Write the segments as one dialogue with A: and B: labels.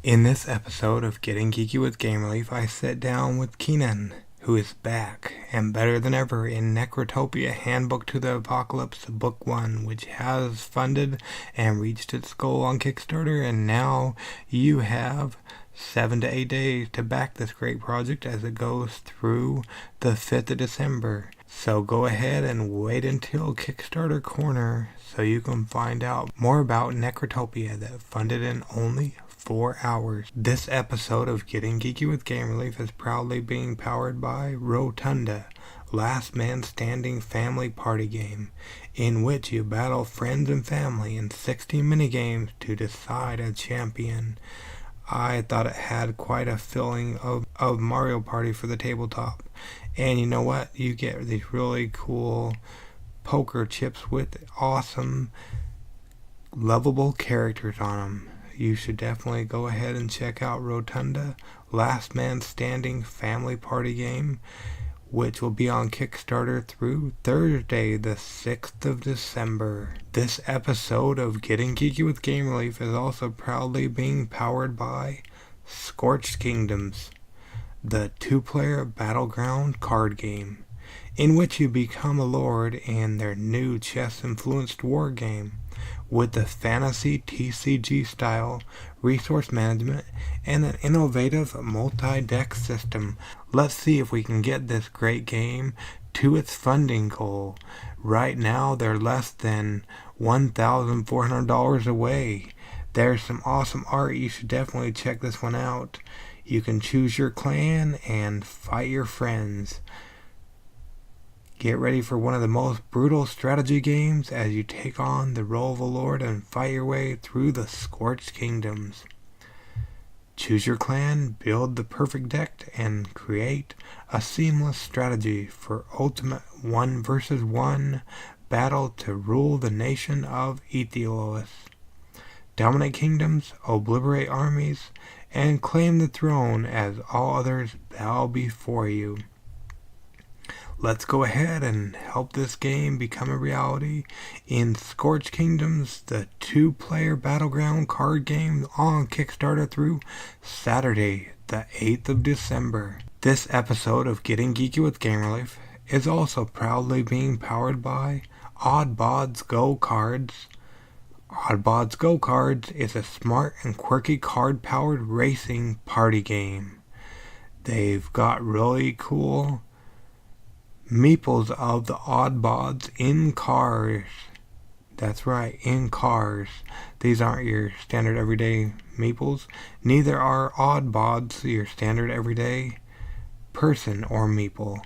A: In this episode of Getting Geeky with Game Relief, I sit down with Keenan, who is back and better than ever in Necrotopia Handbook to the Apocalypse Book 1, which has funded and reached its goal on Kickstarter, and now you have 7 to 8 days to back this great project as it goes through the 5th of December. So go ahead and wait until Kickstarter Corner so you can find out more about Necrotopia that funded in only 4 hours. This episode of Getting Geeky with Game Relief is proudly being powered by Rotunda-Last Man Standing Family Party Game, in which you battle friends and family in 60 minigames to decide a champion. I thought it had quite a feeling of Mario Party for the tabletop. And you know what? You get these really cool poker chips with awesome lovable characters on them. You should definitely go ahead and check out Rotunda-Last Man Standing Family Party Game, which will be on Kickstarter through Thursday, the 6th of December. This episode of Getting Geeky with Game Relief is also proudly being powered by Scorched Kingdoms, the 2-player battleground card game, in which you become a lord in their new chess-influenced war game, with the fantasy TCG style, resource management, and an innovative multi-deck system. Let's see if we can get this great game to its funding goal. Right now they're less than $1,400 away. There's some awesome art. You should definitely check this one out. You can choose your clan and fight your friends. Get ready for one of the most brutal strategy games as you take on the role of a lord and fight your way through the Scorched Kingdoms. Choose your clan, build the perfect deck, and create a seamless strategy for ultimate 1 versus 1 battle to rule the nation of Aethiopia. Dominate kingdoms, obliterate armies, and claim the throne as all others bow before you. Let's go ahead and help this game become a reality in Scorched Kingdoms, the 2-player battleground card game on Kickstarter through Saturday, the 8th of December. This episode of Getting Geeky with Game Relief is also proudly being powered by Oddbods Go Cards. Oddbods Go Cards is a smart and quirky card-powered racing party game. They've got really cool meeples of the Oddbods in cars. That's right, in cars. These aren't your standard everyday meeples. Neither are Oddbods your standard everyday person or meeple.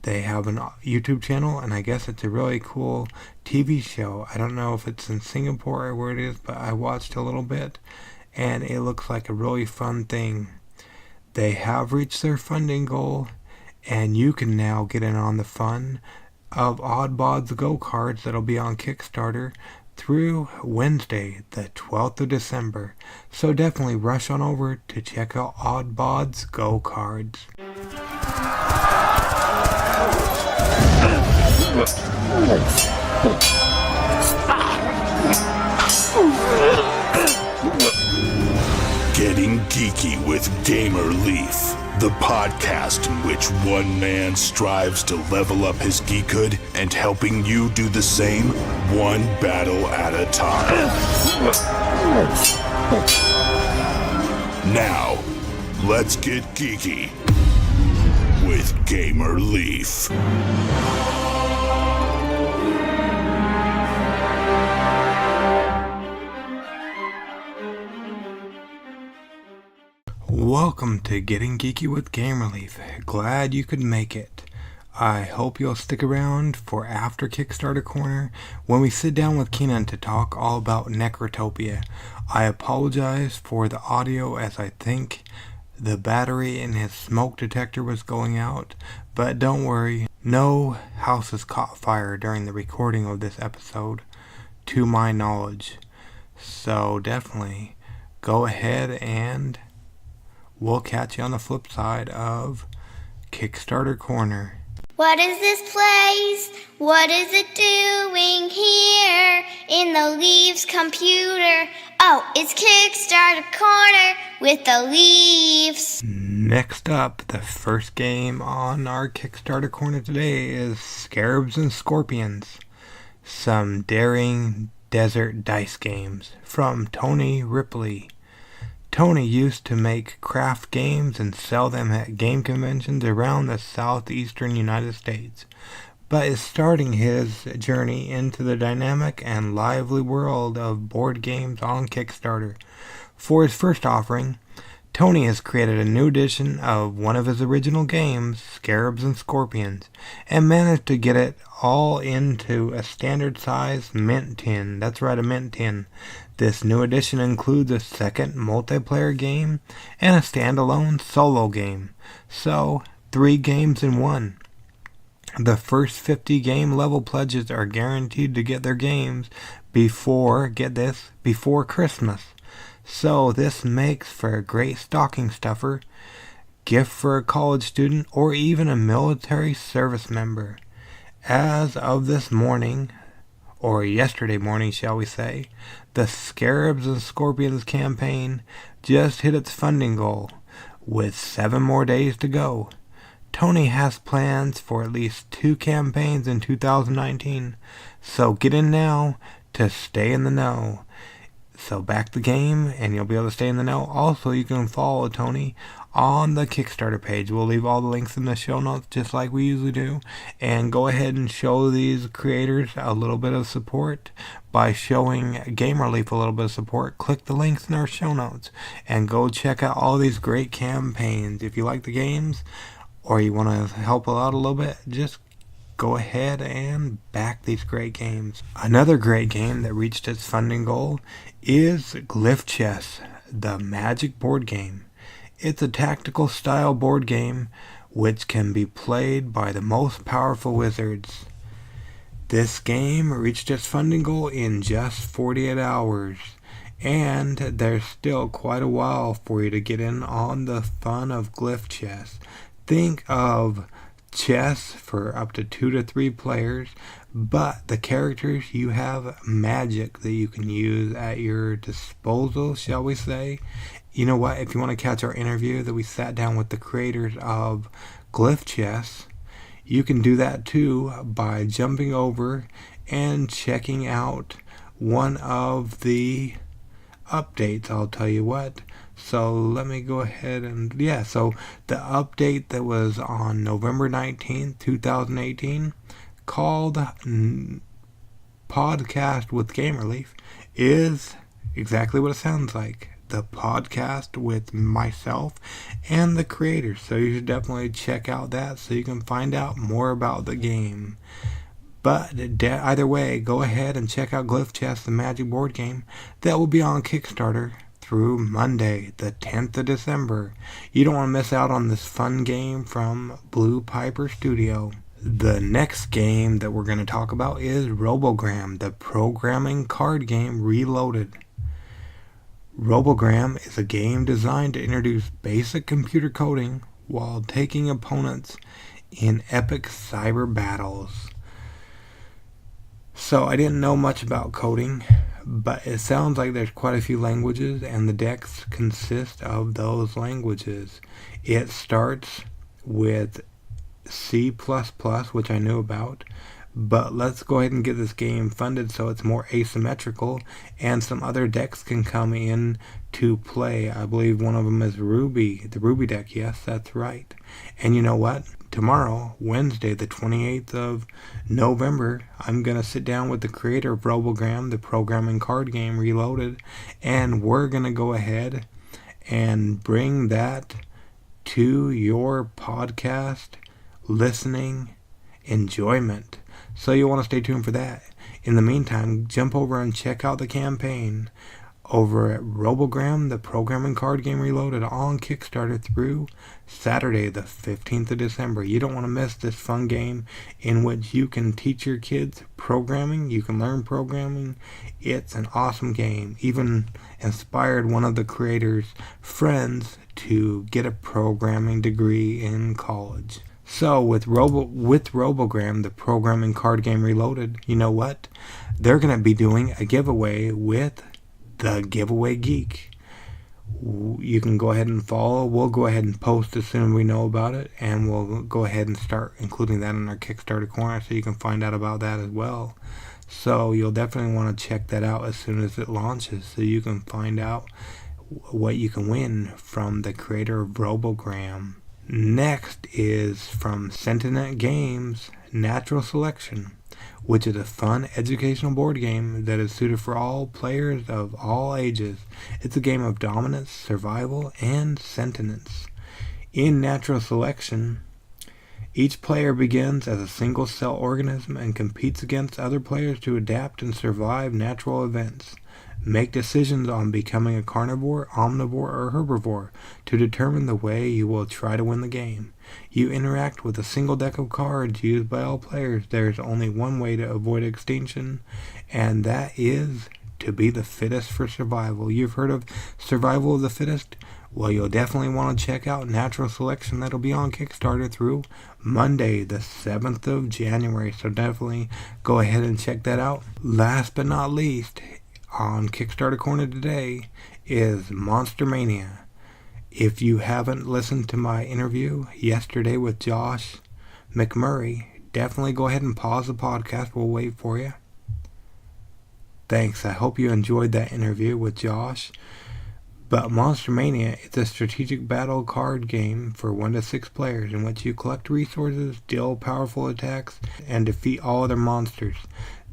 A: They have a YouTube channel, and I guess it's a really cool TV show. I don't know if it's in Singapore or where it is, but I watched a little bit, and it looks like a really fun thing. They have reached their funding goal, and you can now get in on the fun of Oddbods Go Cards that'll be on Kickstarter through Wednesday, the 12th of December. So definitely rush on over to check out Oddbods Go Cards.
B: Getting Geeky with Gamer Leaf, the podcast in which one man strives to level up his geekhood and helping you do the same, one battle at a time. Now, let's get geeky with Gamer Leaf.
A: Welcome to Getting Geeky with Game Relief. Glad you could make it. I hope you'll stick around for after Kickstarter Corner when we sit down with Keenan to talk all about Necrotopia. I apologize for the audio as I think the battery in his smoke detector was going out, but don't worry, no houses caught fire during the recording of this episode, to my knowledge. So definitely go ahead and we'll catch you on the flip side of Kickstarter Corner.
C: What is this place? What is it doing here in the Leaf's computer? Oh, it's Kickstarter Corner with the Leafs.
A: Next up, the first game on our Kickstarter Corner today is Scarabs and Scorpions. Some daring desert dice games from Tony Ripley. Tony used to make craft games and sell them at game conventions around the southeastern United States, but is starting his journey into the dynamic and lively world of board games on Kickstarter. For his first offering, Tony has created a new edition of one of his original games, Scarabs and Scorpions, and managed to get it all into a standard size mint tin. That's right, a mint tin. This new edition includes a second multiplayer game and a standalone solo game. So, 3 games in one. The first 50 game level pledges are guaranteed to get their games before, get this, before Christmas. So this makes for a great stocking stuffer, gift for a college student, or even a military service member. As of this morning, or yesterday morning shall we say, the Scarabs and Scorpions campaign just hit its funding goal, with 7 more days to go. Tony has plans for at least 2 campaigns in 2019, so get in now to stay in the know. So back the game and you'll be able to stay in the know. Also, you can follow Tony on the Kickstarter page. We'll leave all the links in the show notes just like we usually do. And go ahead and show these creators a little bit of support by showing Gamerleaf a little bit of support. Click the links in our show notes and go check out all these great campaigns. If you like the games or you want to help out a little bit, just go ahead and back these great games. Another great game that reached its funding goal is Glyph Chess, the Magic board game. It's a tactical style board game which can be played by the most powerful wizards. This game reached its funding goal in just 48 hours, and there's still quite a while for you to get in on the fun of Glyph Chess. Think of chess for up to 2 to 3 players, but the characters, you have magic that you can use at your disposal, shall we say. You know what, if you want to catch our interview that we sat down with the creators of Glyph Chess, you can do that too by jumping over and checking out one of the updates. I'll tell you what. So let me go ahead and, so the update that was on November 19th, 2018, called Podcast with Gamerleaf, is exactly what it sounds like. The podcast with myself and the creators. So you should definitely check out that so you can find out more about the game. But either way, go ahead and check out Glyph Chess, the Magic board game. That will be on Kickstarter through Monday, the 10th of December. You don't want to miss out on this fun game from Blue Piper Studio. The next game that we're going to talk about is Robogram, the programming card game reloaded. Robogram is a game designed to introduce basic computer coding while taking opponents in epic cyber battles. So I didn't know much about coding, but it sounds like there's quite a few languages and the decks consist of those languages. It starts with C++, which I knew about, but let's go ahead and get this game funded so it's more asymmetrical and some other decks can come in to play. I believe one of them is Ruby, the Ruby deck. Yes, that's right. And you know what? Tomorrow, Wednesday, the 28th of November, I'm going to sit down with the creator of Robogram, the programming card game reloaded, and we're going to go ahead and bring that to your podcast listening enjoyment. So you'll want to stay tuned for that. In the meantime, jump over and check out the campaign over at Robogram, the programming card game reloaded, on Kickstarter through Saturday, the 15th of December. You don't want to miss this fun game in which you can teach your kids programming. You can learn programming. It's an awesome game. Even inspired one of the creators' friends to get a programming degree in college. So with Robogram, the programming card game Reloaded, you know what? They're going to be doing a giveaway with the Giveaway Geek. You can go ahead and follow. We'll go ahead and post as soon as we know about it, and we'll go ahead and start including that in our Kickstarter Corner so you can find out about that as well. So you'll definitely want to check that out as soon as it launches so you can find out what you can win from the creator of Robogram. Next is from Sentient Games, Natural Selection, which is a fun educational board game that is suited for all players of all ages. It's a game of dominance, survival, and sentience. In Natural Selection, each player begins as a single-cell organism and competes against other players to adapt and survive natural events. Make decisions on becoming a carnivore, omnivore, or herbivore to determine the way you will try to win the game. You interact with a single deck of cards used by all players. There is only one way to avoid extinction, and that is to be the fittest for survival. You've heard of survival of the fittest? Well, you'll definitely want to check out Natural Selection. That'll be on Kickstarter through Monday, the 7th of January, so definitely go ahead and check that out. Last but not least, on Kickstarter Corner today is Monster Mania. If you haven't listened to my interview yesterday with Josh McMurray, definitely go ahead and pause the podcast. We'll wait for you. Thanks. I hope you enjoyed that interview with Josh. But Monster Mania is a strategic battle card game for 1 to 6 players in which you collect resources, deal powerful attacks, and defeat all other monsters.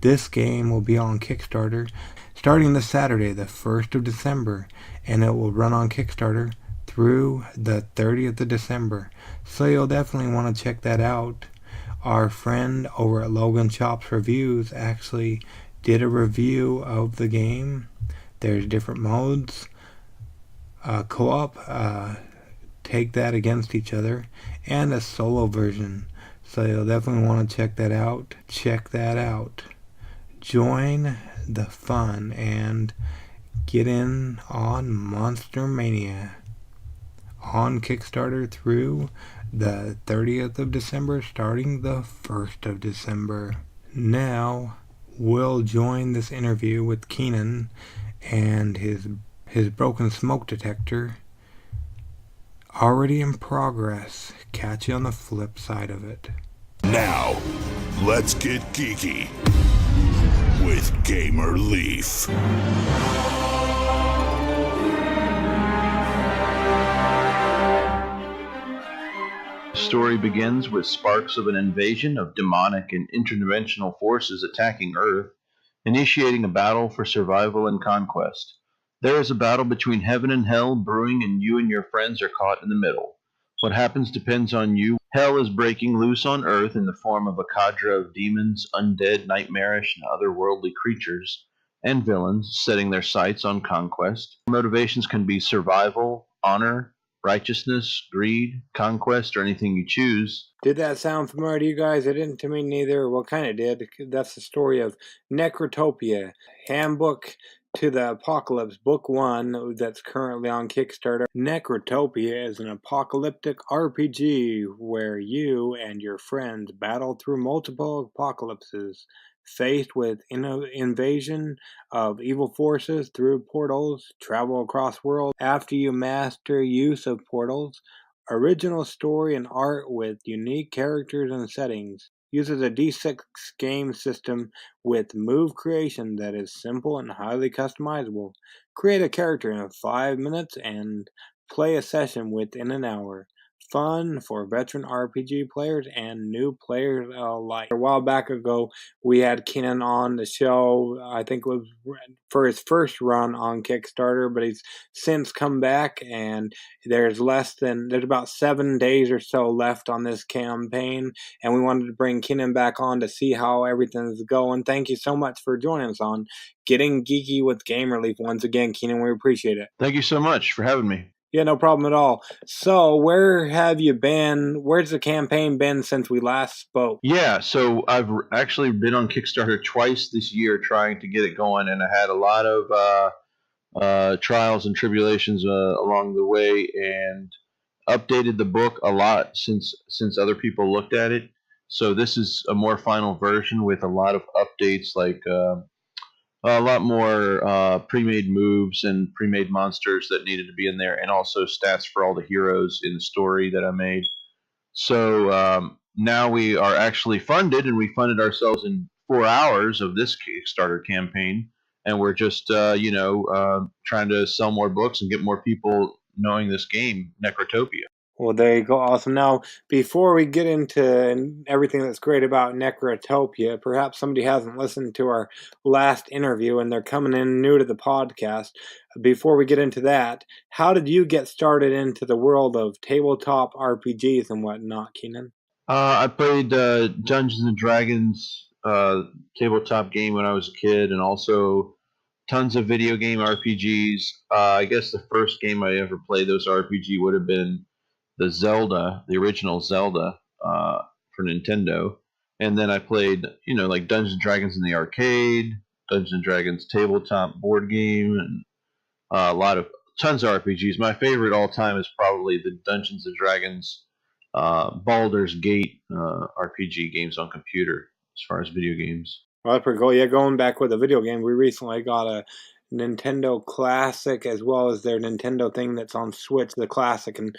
A: This game will be on Kickstarter starting this Saturday, the 1st of December, and it will run on Kickstarter through the 30th of December. So you'll definitely want to check that out. Our friend over at Logan Chops Reviews actually did a review of the game. There's different modes. Co-op, take that against each other, and a solo version. So you'll definitely want to check that out. Join the fun and get in on Monster Mania on Kickstarter through the 30th of December, starting the 1st of December. Now, we'll join this interview with Keenan and his broken smoke detector. Already in progress. Catch you on the flip side of it.
B: Now, let's get geeky with Gamer Leaf.
D: The story begins with sparks of an invasion of demonic and interdimensional forces attacking Earth, initiating a battle for survival and conquest. There is a battle between heaven and hell brewing, and you and your friends are caught in the middle. What happens depends on you. Hell is breaking loose on Earth in the form of a cadre of demons, undead, nightmarish, and otherworldly creatures, and villains setting their sights on conquest. Motivations can be survival, honor, righteousness, greed, conquest, or anything you choose.
A: Did that sound familiar to you guys? It didn't to me neither. Well, kind of did. That's the story of Necrotopia, Handbook to the Apocalypse, Book 1, that's currently on Kickstarter. Necrotopia is an apocalyptic RPG where you and your friends battle through multiple apocalypses, faced with invasion of evil forces through portals, travel across worlds after you master use of portals. Original story and art with unique characters and settings. Uses a D6 game system with move creation that is simple and highly customizable. Create a character in 5 minutes and play a session within an hour. Fun for veteran RPG players and new players alike. A while back ago, we had Keenan on the show. I think it was for his first run on Kickstarter, but he's since come back, and there's about 7 days or so left on this campaign, and we wanted to bring Keenan back on to see how everything's going. Thank you so much for joining us on Getting Geeky with Gamer Leaf. Once again, Keenan, we appreciate it.
D: Thank you so much for having me.
A: Yeah, no problem at all. So, where have you been? Where's the campaign been since we last spoke?
D: Yeah, so I've actually been on Kickstarter twice this year trying to get it going, and I had a lot of trials and tribulations along the way, and updated the book a lot since other people looked at it. So this is a more final version with a lot of updates, like a lot more pre-made moves and pre-made monsters that needed to be in there, and also stats for all the heroes in the story that I made. So now we are actually funded, and we funded ourselves in 4 hours of this Kickstarter campaign, and we're just trying to sell more books and get more people knowing this game, Necrotopia.
A: Well, there you go. Awesome. Now, before we get into everything that's great about Necrotopia, perhaps somebody hasn't listened to our last interview and they're coming in new to the podcast. Before we get into that, how did you get started into the world of tabletop RPGs and whatnot, Keenan?
D: I played Dungeons and Dragons tabletop game when I was a kid, and also tons of video game RPGs. I guess the first game I ever played those RPG would have been the original Zelda for Nintendo. And then I played, like Dungeons and Dragons in the arcade, Dungeons and Dragons tabletop board game, and tons of RPGs. My favorite all time is probably the Dungeons and Dragons Baldur's Gate RPG games on computer, as far as video games.
A: Well, that's pretty cool. Yeah, going back with the video game, we recently got a Nintendo Classic as well as their Nintendo thing that's on Switch, the Classic. And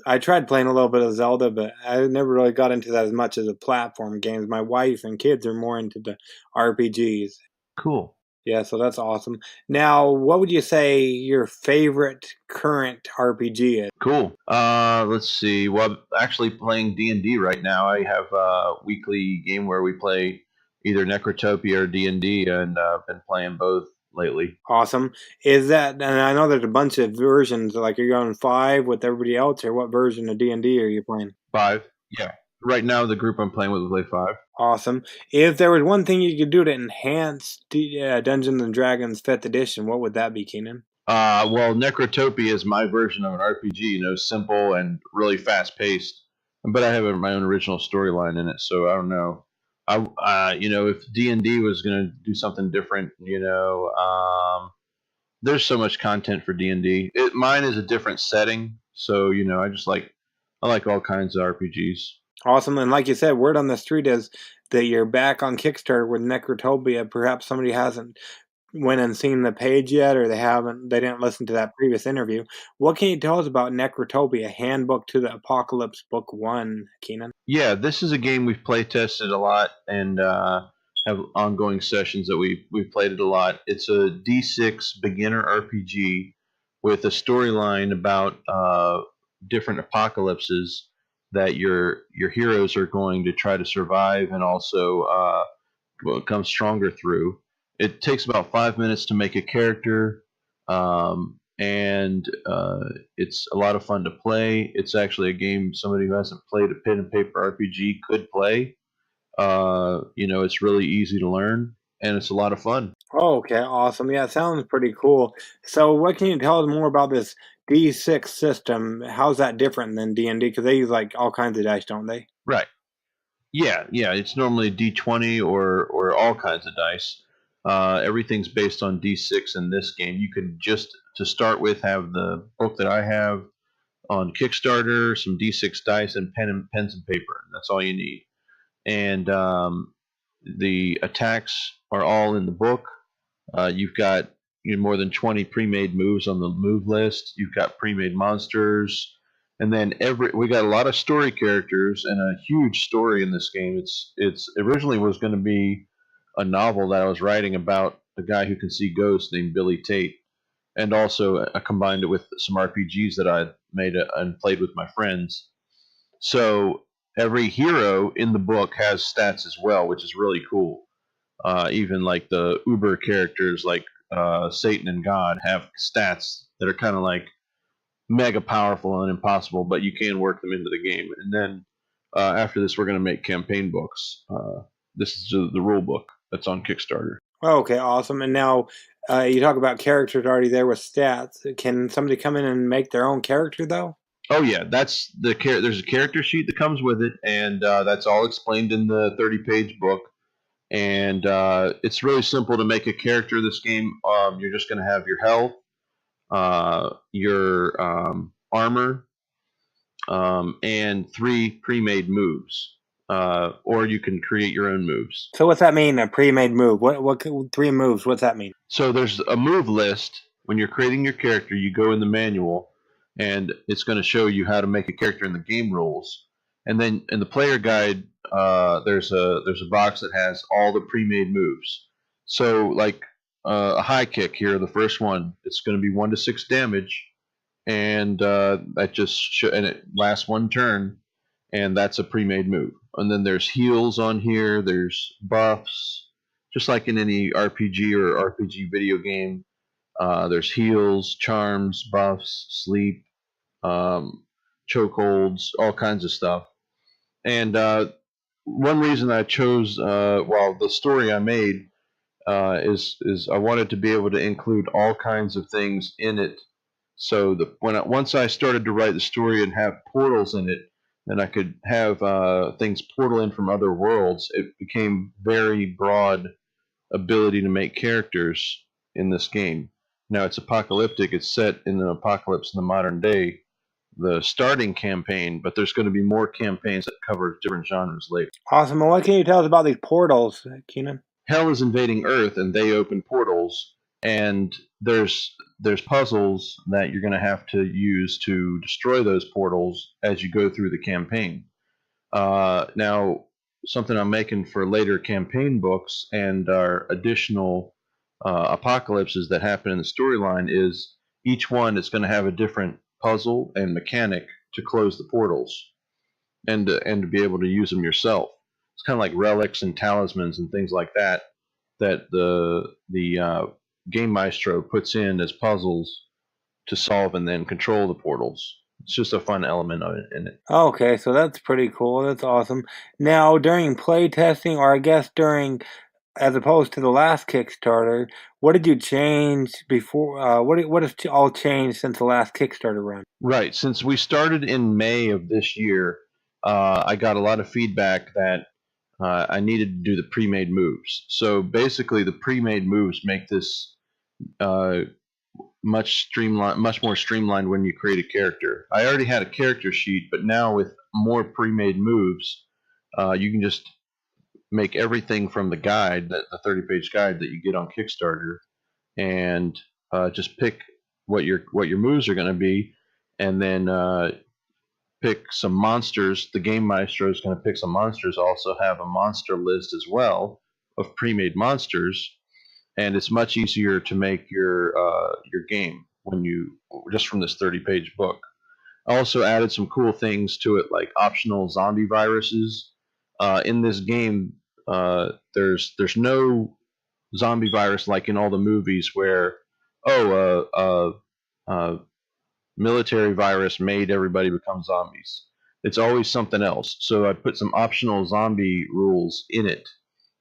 A: I tried playing a little bit of Zelda, but I never really got into that as much as the platform games. My wife and kids are more into the RPGs.
D: Cool.
A: Yeah, so that's awesome. Now, what would you say your favorite current RPG is?
D: Cool. Let's see. Well, I'm actually playing D&D right now. I have a weekly game where we play either Necrotopia or D&D, and I've been playing both lately.
A: Awesome. Is that, and I know there's a bunch of versions, like are you on 5 with everybody else, or what version of D&D are you playing?
D: 5, yeah. Right now, the group I'm playing with will play 5.
A: Awesome. If there was one thing you could do to enhance Dungeons and Dragons 5th edition, what would that be, Keenan?
D: Well, Necrotopia is my version of an RPG, simple and really fast-paced. But I have my own original storyline in it, so I don't know. If D&D was going to do something different, there's so much content for D&D. Mine is a different setting, so I like all kinds of RPGs.
A: Awesome, and like you said, word on the street is that you're back on Kickstarter with Necrotopia. Perhaps somebody hasn't went and seen the page yet, or they didn't listen to that previous interview. What can you tell us about Necrotopia, Handbook to the Apocalypse, Book 1, Keenan?
D: Yeah, this is a game we've play tested a lot and have ongoing sessions that we've played it a lot. It's a D6 beginner RPG with a storyline about different apocalypses that your heroes are going to try to survive and also become stronger through. It takes about 5 minutes to make a character, and it's a lot of fun to play. It's actually a game somebody who hasn't played a pen and paper RPG could play. It's really easy to learn, and it's a lot of fun.
A: Oh, okay, awesome. Yeah, it sounds pretty cool. So what can you tell us more about this D6 system? How's that different than D&D? Because they use like all kinds of dice, don't they?
D: Right. Yeah. It's normally D20 or all kinds of dice. Everything's based on D6 in this game. You can just, to start with, have the book that I have on Kickstarter, some D6 dice, and pens and paper. That's all you need. And the attacks are all in the book. You've got more than 20 pre-made moves on the move list. You've got pre-made monsters. And then we got a lot of story characters and a huge story in this game. It's originally was going to be a novel that I was writing about a guy who can see ghosts named Billy Tate, and also I combined it with some RPGs that I made and played with my friends. So every hero in the book has stats as well, which is really cool. Even like the Uber characters like Satan and God have stats that are kind of like mega powerful and impossible, but you can work them into the game. And then after this, we're going to make campaign books. This is the rule book that's on Kickstarter.
A: Okay, awesome. And now you talk about characters already there with stats. Can somebody come in and make their own character, though?
D: Oh, yeah. That's there's a character sheet that comes with it, and that's all explained in the 30-page book. And it's really simple to make a character this game. You're just going to have your health, your armor, and 3 pre-made moves. Or you can create your own moves.
A: So what's that mean, a pre-made move? What 3 moves, what's that mean?
D: So there's a move list. When you're creating your character, you go in the manual, and it's going to show you how to make a character in the game rules. And then in the player guide, there's a box that has all the pre-made moves. So like a high kick here, the first one, it's going to be 1 to 6 damage, and that just and it lasts 1 turn, and that's a pre-made move. And then there's heals on here. There's buffs, just like in any RPG or RPG video game. There's heals, charms, buffs, sleep, chokeholds, all kinds of stuff. And one reason I chose, the story I made is I wanted to be able to include all kinds of things in it. So once I started to write the story and have portals in it, and I could have things portal in from other worlds, it became very broad ability to make characters in this game. Now it's apocalyptic. It's set in an apocalypse in the modern day, the starting campaign, but there's going to be more campaigns that cover different genres later.
A: Awesome. And what can you tell us about these portals, Keenan?
D: Hell is invading Earth, and they open portals, and there's puzzles that you're going to have to use to destroy those portals as you go through the campaign. Now, something I'm making for later campaign books and our additional apocalypses that happen in the storyline is each one is going to have a different puzzle and mechanic to close the portals and to be able to use them yourself. It's kind of like relics and talismans and things like that the game maestro puts in as puzzles to solve and then control the portals. It's just a fun element of it in it.
A: Okay, so that's pretty cool. That's awesome. Now, during play testing, or I guess as opposed to the last Kickstarter, what did you change before? What has all changed since the last Kickstarter run?
D: Right. Since we started in May of this year, I got a lot of feedback that I needed to do the pre-made moves. So basically, the pre-made moves make this much more streamlined when you create a character. I already had a character sheet, but now with more pre-made moves, you can just make everything from the guide, the 30-page guide that you get on Kickstarter, and just pick what your moves are going to be, and then pick some monsters. The game maestro is going to pick some monsters. Also have a monster list as well of pre-made monsters, and it's much easier to make your game when you just from this 30-page book. I also added some cool things to it, like optional zombie viruses. In this game, there's no zombie virus like in all the movies where military virus made everybody become zombies. It's always something else. So I put some optional zombie rules in it.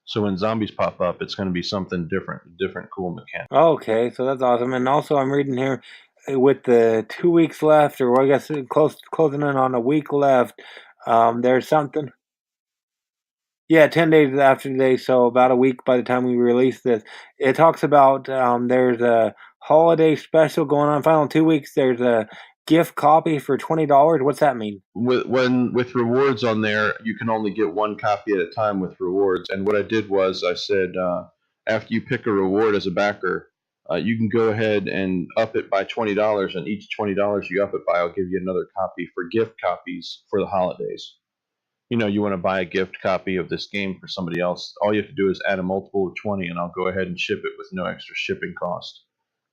D: So when zombies pop up, it's going to be something different cool mechanic.
A: Okay, so that's awesome. And also, I'm reading here with the 2 weeks left, or I guess closing in on a week left. There's something. Yeah, 10 days after today, so about a week by the time we release this. It talks about there's a holiday special going on. Final 2 weeks, there's a gift copy for $20. What's that mean?
D: With rewards on there, you can only get 1 copy at a time with rewards. And what I did was I said, after you pick a reward as a backer, you can go ahead and up it by $20, and each $20 you up it by, I'll give you another copy for gift copies for the holidays. You want to buy a gift copy of this game for somebody else, all you have to do is add a multiple of 20, and I'll go ahead and ship it with no extra shipping cost.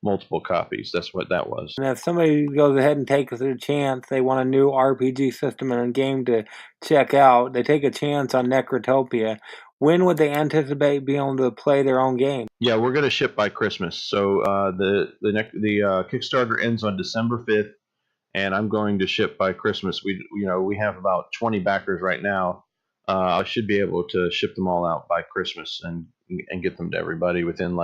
D: Multiple copies. That's what that was.
A: And if somebody goes ahead and takes a chance, they want a new RPG system and a game to check out, they take a chance on Necrotopia. When would they anticipate being able to play their own game?
D: Yeah, we're going to ship by Christmas. So the Kickstarter ends on December 5th. And I'm going to ship by Christmas. We have about 20 backers right now. I should be able to ship them all out by Christmas and get them to everybody within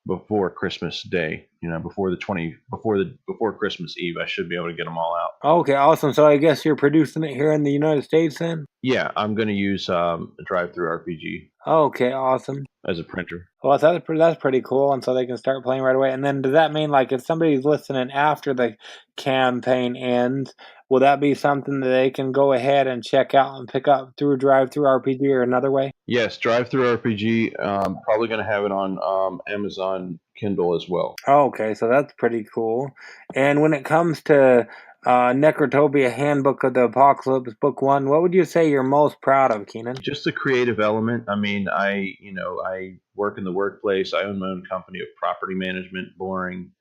D: before Christmas Day. before Christmas Eve, I should be able to get them all out.
A: Okay, awesome. So I guess you're producing it here in the United States then?
D: Yeah, I'm going to use a drive-through RPG
A: Okay, awesome.
D: as a printer.
A: Well, that's pretty cool, and so they can start playing right away. And then does that mean, like, if somebody's listening after the campaign ends, will that be something that they can go ahead and check out and pick up through Drive-Through RPG or another way?
D: Yes, drive-through RPG. Probably going to have it on Amazon Kindle as well.
A: Okay, so that's pretty cool. And when it comes to Necrotopia Handbook of the Apocalypse Book 1, what would you say you're most proud of, Keenan?
D: Just the creative element. I mean, I work in the workplace. I own my own company of property management, boring,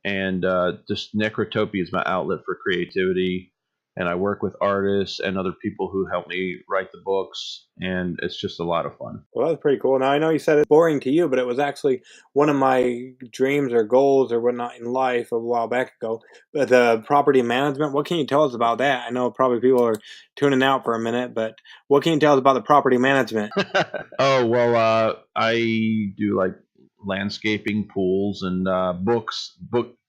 D: and just Necrotopia is my outlet for creativity. And I work with artists and other people who help me write the books, and it's just a lot of fun.
A: Well, that's pretty cool. Now, I know you said it's boring to you, but it was actually one of my dreams or goals or whatnot in life a while back ago. But the property management, what can you tell us about that? I know probably people are tuning out for a minute, but what can you tell us about the property management?
D: Oh, well, I do like landscaping, pools, and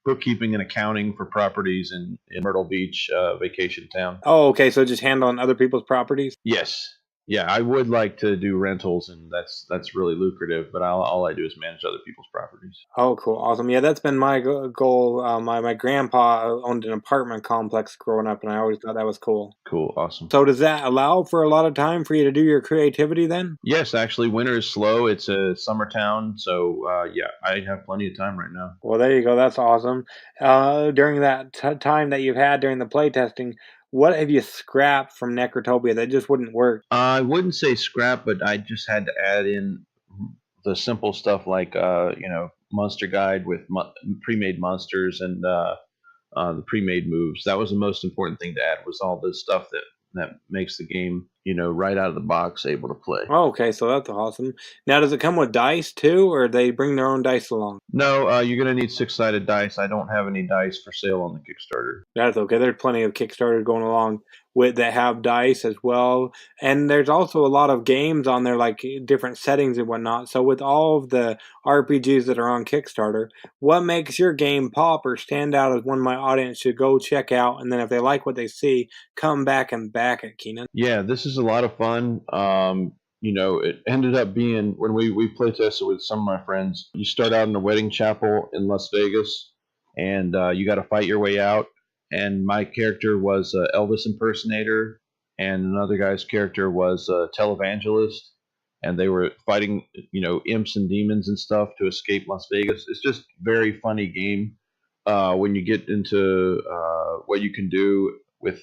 D: bookkeeping and accounting for properties in Myrtle Beach, vacation town.
A: Oh, okay, so just handling other people's properties?
D: Yes. Yeah, I would like to do rentals, and that's really lucrative, but all I do is manage other people's properties.
A: Oh, cool. Awesome. Yeah, that's been my goal. My grandpa owned an apartment complex growing up, and I always thought that was cool.
D: Cool. Awesome.
A: So does that allow for a lot of time for you to do your creativity then?
D: Yes, actually, winter is slow. It's a summer town, so yeah, I have plenty of time right now.
A: Well, there you go. That's awesome. During that time that you've had during the playtesting, what have you scrapped from Necrotopia that just wouldn't work?
D: I wouldn't say scrap, but I just had to add in the simple stuff like monster guide with pre-made monsters and the pre-made moves. That was the most important thing to add, was all the stuff that makes the game, right out of the box able to play.
A: Oh, okay, so that's awesome. Now, does it come with dice too, or they bring their own dice along?
D: No, you're going to need 6-sided dice. I don't have any dice for sale on the Kickstarter.
A: That's okay. There's plenty of Kickstarters going along with that have dice as well. And there's also a lot of games on there, like different settings and whatnot. So with all of the RPGs that are on Kickstarter, what makes your game pop or stand out as one my audience should go check out? And then if they like what they see, come back and back it, Keenan.
D: Yeah, this is a lot of fun. It ended up being, when we play tested with some of my friends, you start out in a wedding chapel in Las Vegas, and you got to fight your way out. And my character was an Elvis impersonator, and another guy's character was a televangelist, and they were fighting, imps and demons and stuff to escape Las Vegas. It's just a very funny game when you get into what you can do with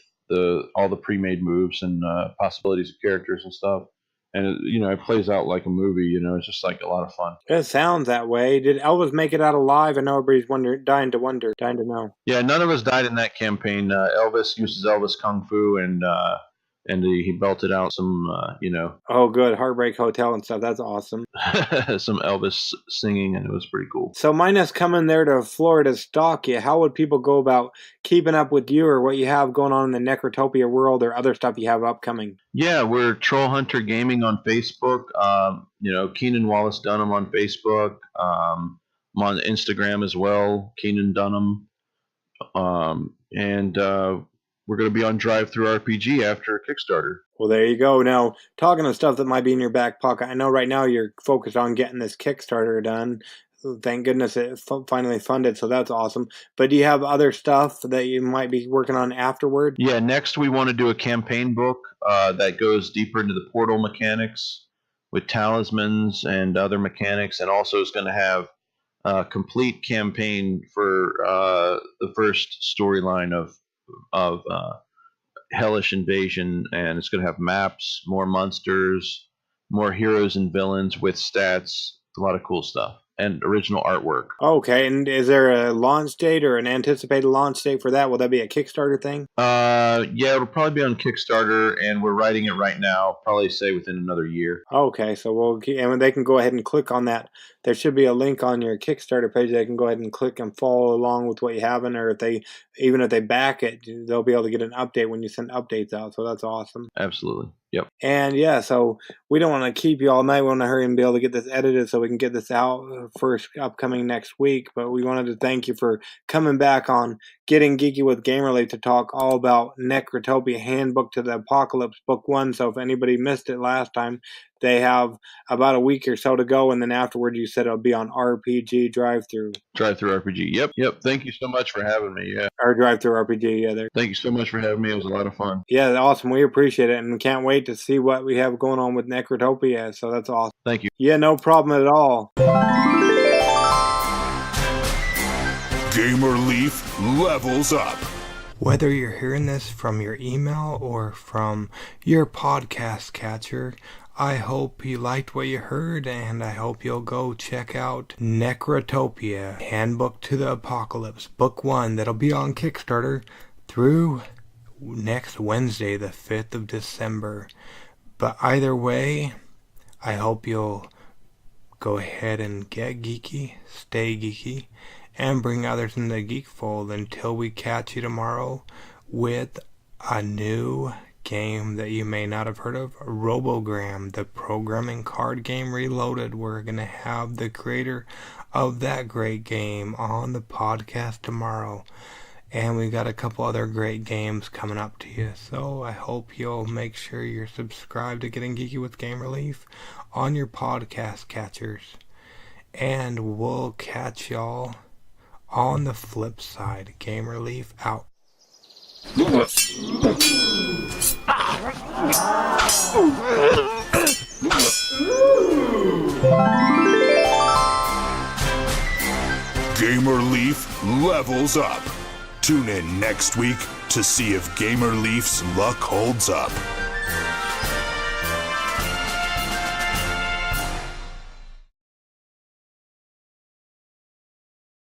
D: all the pre-made moves and possibilities of characters and stuff. And it plays out like a movie. It's just like a lot of fun.
A: It sounds that way. Did Elvis make it out alive? I know everybody's dying to know.
D: Yeah, none of us died in that campaign. Elvis uses Elvis Kung Fu, and he belted out some,
A: Oh, good. Heartbreak Hotel and stuff. That's awesome.
D: some Elvis singing, and it was pretty cool.
A: So minus coming there to Florida to stalk you, how would people go about keeping up with you or what you have going on in the Necrotopia world or other stuff you have upcoming?
D: Yeah, we're Troll Hunter Gaming on Facebook. Keenan Wallace Dunham on Facebook. I'm on Instagram as well, Keenan Dunham. And we're going to be on Drive-Through RPG after Kickstarter.
A: Well, there you go. Now, talking of stuff that might be in your back pocket, I know right now you're focused on getting this Kickstarter done. Thank goodness it finally funded, so that's awesome. But do you have other stuff that you might be working on afterward?
D: Yeah, next we want to do a campaign book that goes deeper into the portal mechanics with talismans and other mechanics, and also is going to have a complete campaign for the first storyline of Hellish Invasion, and it's going to have maps, more monsters, more heroes and villains with stats, a lot of cool stuff, and original artwork.
A: Okay, and is there a launch date or an anticipated launch date for that? Will that be a Kickstarter thing?
D: Yeah, it'll probably be on Kickstarter, and we're writing it right now, probably say within another year.
A: Okay, so and they can go ahead and click on that. There should be a link on your Kickstarter page. They can go ahead and click and follow along with what you have, or if they back it, they'll be able to get an update when you send updates out. So that's awesome.
D: Absolutely. Yep.
A: And yeah, so we don't want to keep you all night. We want to hurry and be able to get this edited so we can get this out first upcoming next week. But we wanted to thank you for coming back on Getting Geeky with Gamerly to talk all about Necrotopia Handbook to the Apocalypse Book 1. So if anybody missed it last time, they have about a week or so to go, and then afterward you said it'll be on RPG Drive-Thru.
D: Drive-Thru RPG. Yep. Thank you so much for having me. Yeah.
A: Or Drive-Thru RPG, yeah. There.
D: Thank you so much for having me. It was a lot of fun.
A: Yeah, awesome. We appreciate it, and we can't wait to see what we have going on with Necrotopia. So that's awesome.
D: Thank you.
A: Yeah, no problem at all.
B: Gamer Leaf levels up.
A: Whether you're hearing this from your email or from your podcast catcher, I hope you liked what you heard, and I hope you'll go check out Necrotopia Handbook to the Apocalypse Book 1. That'll be on Kickstarter through next Wednesday, the 5th of December. But either way, I hope you'll go ahead and get geeky, stay geeky, and bring others in the geek fold until we catch you tomorrow with a new game that you may not have heard of, Robogram, the programming card game reloaded. We're going to have the creator of that great game on the podcast tomorrow. And we got a couple other great games coming up to you. So I hope you'll make sure you're subscribed to Getting Geeky with Gamer Leaf on your podcast catchers. And we'll catch y'all on the flip side. Gamer Leaf out.
B: Gamer Leaf levels up. Tune in next week to see if Gamer Leaf's luck holds up.